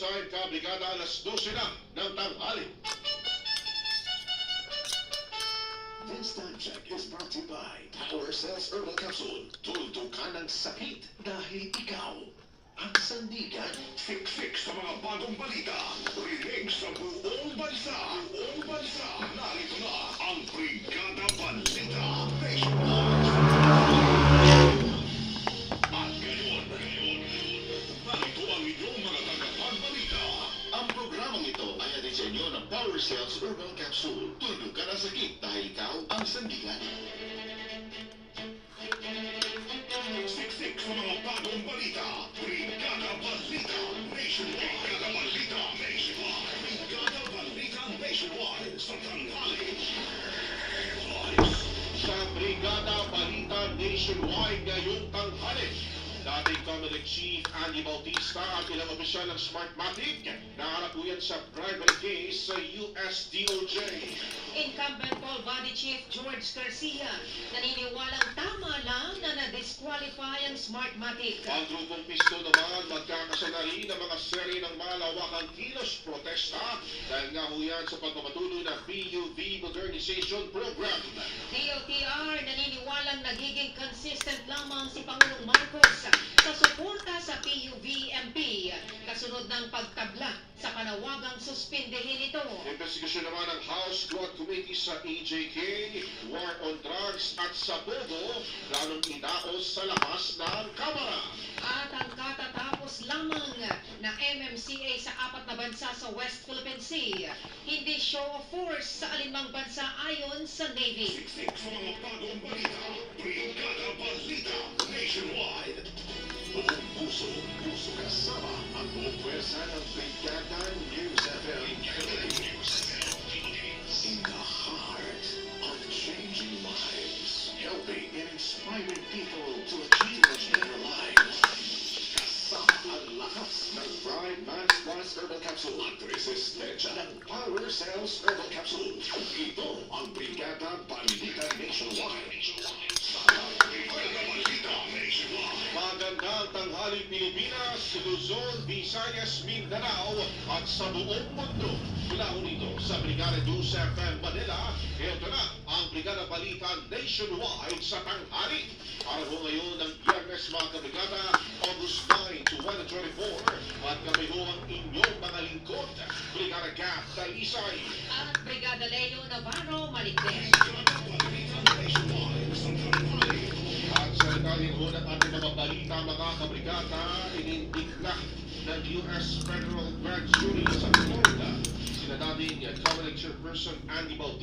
time, kabrigada, alas 12 na ng tanghali. This time check is brought to you by Power Cells Herbal Capsule. Tuldo ka ng sakit dahil ikaw ang sandigan. Fix sa mga bagong balita. Rinig sa buong bansa. Buong bansa. Narito na ang Brigada Balita Nationwide. At ngayon, narito ang inyong mga tagapagbalita. Ang programang ito ay hatid sa inyo ng Power Cells Herbal Capsule. Tuldo ka ng sakit dahil ikaw ang sandigan. Siksik sa mga bagong balita. Brigada Balita Nationwide. Brigada Balita Nationwide. Brigada Balita Nationwide sa tanghali. Sa Brigada Balita Nationwide ngayong tanghali, dating Comelec Chief Andy Bautista at ilang opisyal ng Smartmatic naharap po yan sa bribery case sa US DOJ. Incumbent Paul Body Chief George Garcia naniniwalang tama lang na na-disqualify ang Smartmatic. Ang grupong pisto naman magkakasala rin ng mga seri ng malawakang kilos protesta dahil nga ho yan sa pagpapatuloy ng PUV Modernization Program. DOTR naniniwalang nagiging consistent lamang si Pangulong Marcos sa suporta sa PUV-MP kasunod ng pagtabla sa panawagang suspindehin ito. Investigasyon naman ng House Drug Committee sa AJK, War on Drugs at sa Bogo, lalong inaos sa labas ng Kamara. At ang katatapos lamang na MMCA sa 4 na bansa sa West Philippine Sea, hindi show of force sa alinmang bansa ayon sa Navy. Siksik sa mga bagong balita. Brigada Balita Nationwide. Buong puso kasama ang buong pwersa ng Brigada News FM. In the heart of changing lives, helping and inspiring people to achieve much better lives. Kasama ang lakas ng Prime Max Plus Herbal Capsule at resistensya ng Power Cells Herbal Capsule. Ito ang Brigada Balita Nationwide. Brigada Balita Nationwide. Magandang tanghali Pilipinas, Luzon, Visayas, Mindanao at sa buong mundo. Mula ho nito sa Brigada News FM Manila, ito na ang Brigada Balita Nationwide sa tanghali. Para ho ngayon ng Biyernes mga kabrigada, August 9, 2024. At kami ho ang inyong mga lingkod, Brigada Gap Talisay. At Brigada Leo Navarro Maligdes. Brigada Balita Nationwide sa tanghali. At sa detalye ho ng ating mga balita mga kabrigada, inindig na ng US Federal Grand Jury sa Florida sina dating Comelec Chairperson Andy Bautista